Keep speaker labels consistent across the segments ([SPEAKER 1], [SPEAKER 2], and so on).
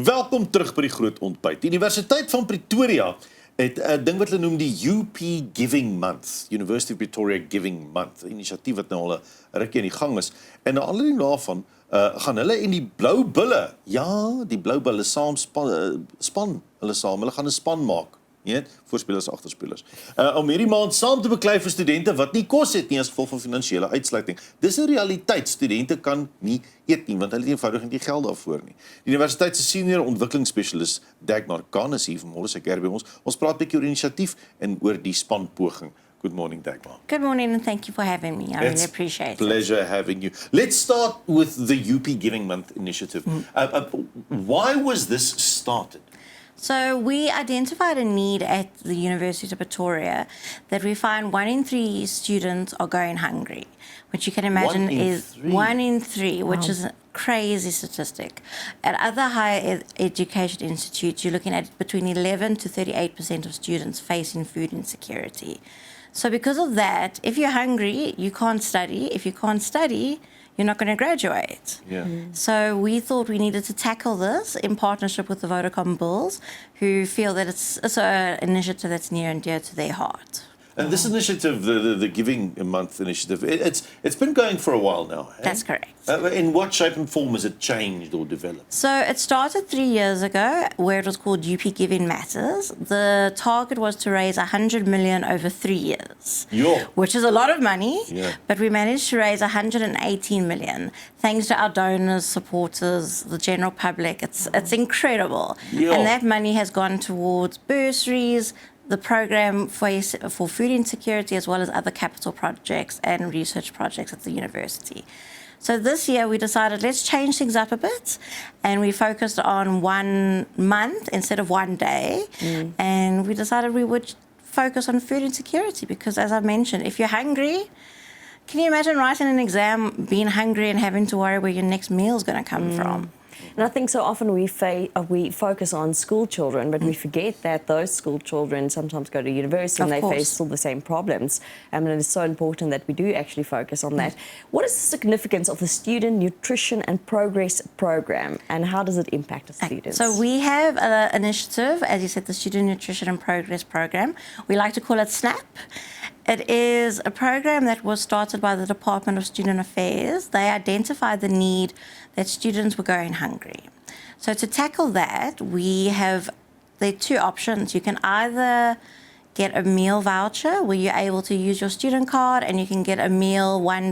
[SPEAKER 1] Welkom terug by die groot ontbyt. Die Universiteit van Pretoria het 'n ding wat hulle noem die UP Giving Month, University of Pretoria Giving Month, 'n inisiatief wat nou al 'n rukkie aan die gang is. En na aanleiding daarvan gaan hulle en die blou bulle, ja, die blou bulle saam span hulle saam. Hulle gaan 'n span maak. Ja, voorspelers, agterspelers. Om hierdie maand saam te baklei vir studente wat nie kos het nie as gevolg van finansiële uitsluiting. Dis 'n realiteit. Studente kan nie eet nie want hulle het eenvoudig nie geld daarvoor nie. Die Universiteit se Senior Ontwikkelingspesialis Dagmar Kahn is hier vanmôre sy keer by ons. Ons praat 'n bietjie oor inisiatief en oor die spanpoging. Good morning, Dagmar.
[SPEAKER 2] Good morning, and thank you for having me. I really appreciate it.
[SPEAKER 1] Pleasure having you. Let's start with the UP Giving Month initiative. Why was this started?
[SPEAKER 2] So we identified a need at the University of Pretoria that we find 1 in 3 students are going hungry, which you can imagine is 1 in 3, which is a crazy statistic. At other higher education institutes, you're looking at between 11 to 38% of students facing food insecurity. So because of that, if you're hungry, you can't study. If you can't study, you're not going to graduate.
[SPEAKER 1] Yeah.
[SPEAKER 2] So we thought we needed to tackle this in partnership with the Vodacom Bulls, who feel that it's an initiative that's near and dear to their heart.
[SPEAKER 1] And this initiative, the Giving Month initiative, it's been going for a while now. Eh?
[SPEAKER 2] That's correct.
[SPEAKER 1] In what shape and form has it changed or developed?
[SPEAKER 2] So it started 3 years ago, where it was called UP Giving Matters. The target was to raise 100 million over 3 years, which is a lot of money, but we managed to raise 118 million, thanks to our donors, supporters, the general public. It's incredible. And that money has gone towards bursaries, the program for food insecurity, as well as other capital projects and research projects at the university. So this year we decided let's change things up a bit, and we focused on 1 month instead of 1 day, and we decided we would focus on food insecurity because, as I mentioned, if you're hungry, can you imagine writing an exam, being hungry and having to worry where your next meal is going to come from?
[SPEAKER 3] And I think so often we focus on school children, but we forget that those school children sometimes go to university and they face all the same problems. And it is so important that we do actually focus on that. What is the significance of the Student Nutrition and Progress Program, and how does it impact the students?
[SPEAKER 2] So we have an initiative, as you said, the Student Nutrition and Progress Program. We like to call it SNAP. It is a program that was started by the Department of Student Affairs. They identified the need that students were going hungry. So to tackle that, there are 2 options. You can either get a meal voucher where you're able to use your student card and you can get a meal one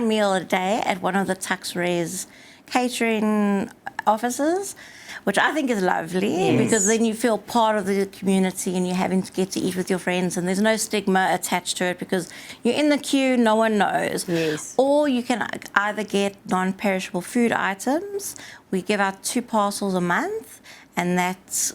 [SPEAKER 2] meal a day at one of the tax res catering offices, which I think is lovely because then you feel part of the community and you're having to get to eat with your friends and there's no stigma attached to it because you're in the queue, no one knows. Or you can either get non-perishable food items. We give out 2 parcels a month, and that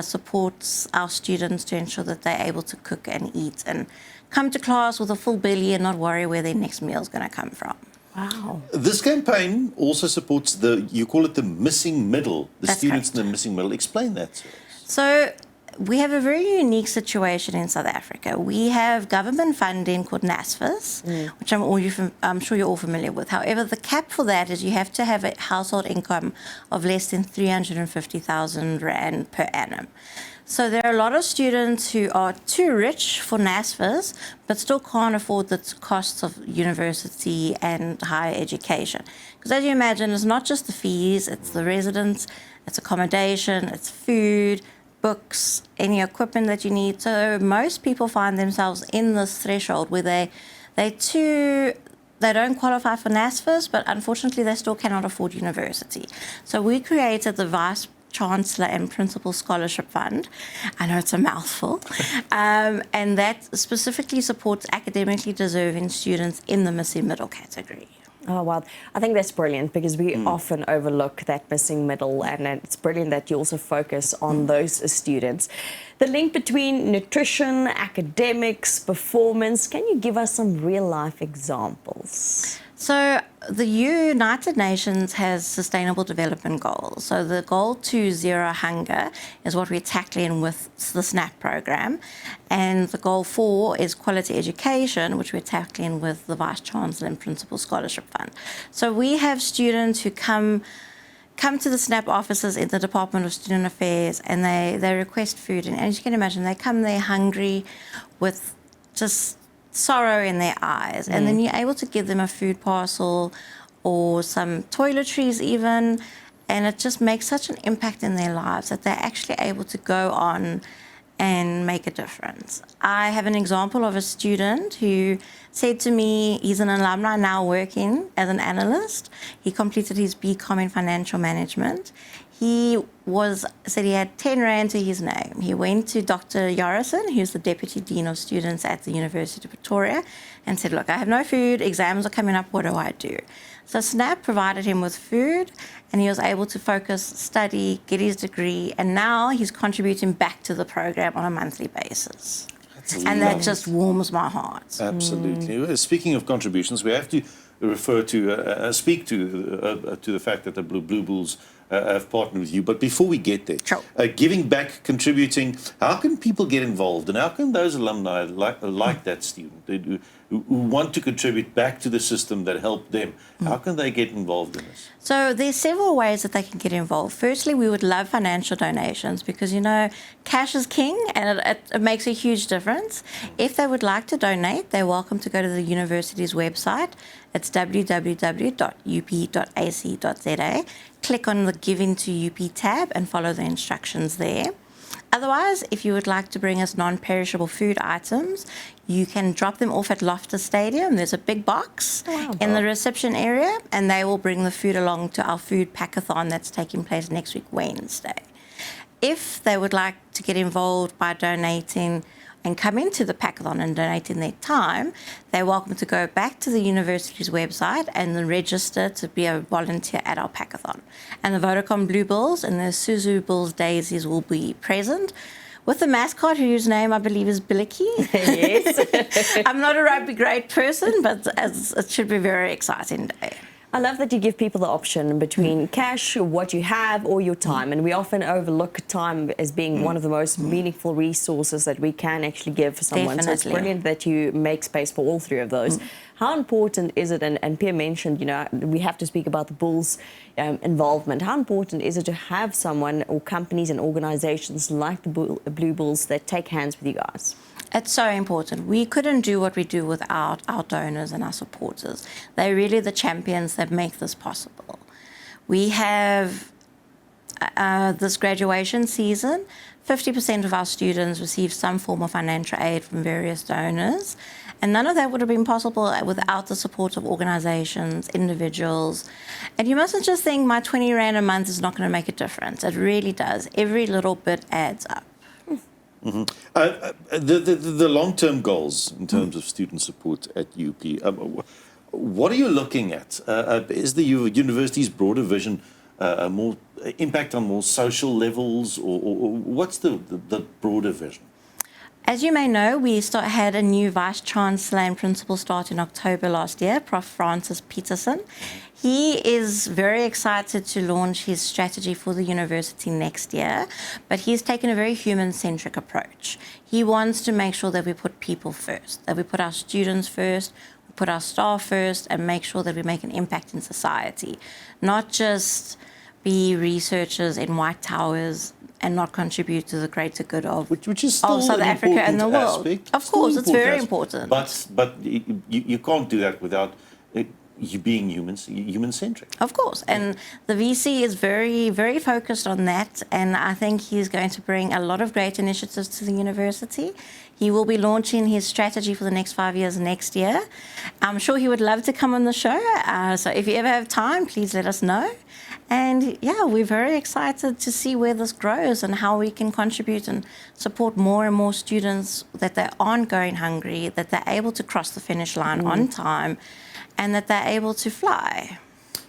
[SPEAKER 2] supports our students to ensure that they're able to cook and eat and come to class with a full belly and not worry where their next meal is going to come from.
[SPEAKER 3] Wow.
[SPEAKER 1] This campaign also supports you call it the missing middle, students in the missing middle. Explain that to us.
[SPEAKER 2] So we have a very unique situation in South Africa. We have government funding called NSFAS, which I'm sure you're all familiar with. However, the cap for that is you have to have a household income of less than 350,000 Rand per annum. So there are a lot of students who are too rich for NSFAS, but still can't afford the costs of university and higher education. Because as you imagine, it's not just the fees, it's the residence, it's accommodation, it's food, books, any equipment that you need. So most people find themselves in this threshold where they don't qualify for NSFAS, but unfortunately they still cannot afford university. So we created the Vice Chancellor and Principal Scholarship Fund. I know it's a mouthful. And that specifically supports academically deserving students in the missing middle category.
[SPEAKER 3] Oh, wow. I think that's brilliant because we often overlook that missing middle, and it's brilliant that you also focus on those students. The link between nutrition, academics, performance, can you give us some real-life examples?
[SPEAKER 2] So the United Nations has Sustainable Development Goals. So the goal to zero hunger is what we're tackling with the SNAP program. And the goal 4 is quality education, which we're tackling with the Vice Chancellor and Principal Scholarship Fund. So we have students who come come to the SNAP offices in the Department of Student Affairs and they request food. And as you can imagine, they come there hungry with just sorrow in their eyes. And then you're able to give them a food parcel or some toiletries even. And it just makes such an impact in their lives that they're actually able to go on and make a difference. I have an example of a student who said to me, he's an alumni now working as an analyst. He completed his BCom in financial management. He said he had 10 rand to his name. He went to Dr. Jarrison, who's the Deputy Dean of Students at the University of Pretoria, and said, look, I have no food, exams are coming up, what do I do? So SNAP provided him with food, and he was able to focus, study, get his degree, and now he's contributing back to the program on a monthly basis. And that just warms my heart.
[SPEAKER 1] Absolutely. Speaking of contributions, we have to refer to, speak to the fact that the Blue Bulls have partnered with you. But before we get there,
[SPEAKER 2] Sure.
[SPEAKER 1] Giving back, contributing, how can people get involved? And how can those alumni like that student who want to contribute back to the system that helped them, how can they get involved in this?
[SPEAKER 2] So there's several ways that they can get involved. Firstly, we would love financial donations because, you know, cash is king and it makes a huge difference. If they would like to donate, they're welcome to go to the university's website. It's www.up.ac.za. Click on the Giving to UP tab and follow the instructions there. Otherwise, if you would like to bring us non-perishable food items, you can drop them off at Loftus Stadium. There's a big box in the reception area, and they will bring the food along to our food packathon that's taking place next week, Wednesday. If they would like to get involved by donating and come into the packathon and donating their time, they're welcome to go back to the university's website and then register to be a volunteer at our packathon. And the Vodacom Bulls and the Suzu Bulls Daisies will be present with the mascot whose name I believe is Billicky.
[SPEAKER 3] Yes.
[SPEAKER 2] I'm not a rugby great person, but it should be a very exciting day.
[SPEAKER 3] I love that you give people the option between cash, what you have, or your time. And we often overlook time as being one of the most meaningful resources that we can actually give for someone.
[SPEAKER 2] Definitely.
[SPEAKER 3] So it's brilliant that you make space for all three of those. How important is it, and Pierre mentioned, you know, we have to speak about the Bulls' involvement. How important is it to have someone or companies and organizations like the Blue Bulls that take hands with you guys?
[SPEAKER 2] It's so important. We couldn't do what we do without our donors and our supporters. They're really the champions that make this possible. We have this graduation season, 50% of our students receive some form of financial aid from various donors. And none of that would have been possible without the support of organizations, individuals. And you mustn't just think my 20 Rand a month is not going to make a difference. It really does. Every little bit adds up.
[SPEAKER 1] The long-term goals in terms of student support at UP, what are you looking at? Is the university's broader vision more impact on more social levels, or what's the broader vision?
[SPEAKER 2] As you may know, we had a new Vice Chancellor and Principal start in October last year, Prof. Francis Peterson. He is very excited to launch his strategy for the university next year, but he's taken a very human-centric approach. He wants to make sure that we put people first, that we put our students first, we put our staff first, and make sure that we make an impact in society, not just be researchers in white towers and not contribute to the greater good of
[SPEAKER 1] which is still
[SPEAKER 2] South Africa and the world.
[SPEAKER 1] Aspect.
[SPEAKER 2] Of course, it's very important.
[SPEAKER 1] But you can't do that without you being human-centric.
[SPEAKER 2] Of course, and the VC is very, very focused on that, and I think he's going to bring a lot of great initiatives to the university. He will be launching his strategy for the next 5 years next year. I'm sure he would love to come on the show, so if you ever have time, please let us know. And yeah, we're very excited to see where this grows and how we can contribute and support more and more students, that they aren't going hungry, that they're able to cross the finish line on time, and that they're able to fly.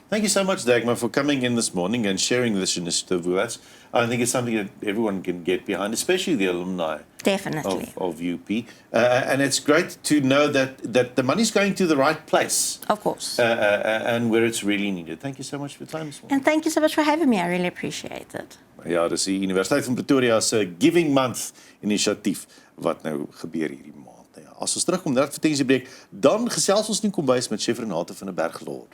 [SPEAKER 1] Thank you so much, Dagmar, for coming in this morning and sharing this initiative with us. I think it's something that everyone can get behind, especially the alumni
[SPEAKER 2] Definitely.
[SPEAKER 1] of UP. And it's great to know that the money's going to the right place.
[SPEAKER 2] Of course.
[SPEAKER 1] And where it's really needed. Thank you so much for your time this morning.
[SPEAKER 2] And thank you so much for having me. I really appreciate it.
[SPEAKER 1] Ja, dis die Universiteit van Pretoria se Giving Month inisiatief wat nou gebeur hierdie maand. Ja, as ons terugkom na die advertensiebreek, dan gesels ons in kombuis met Chef Renate van der Berg Lord.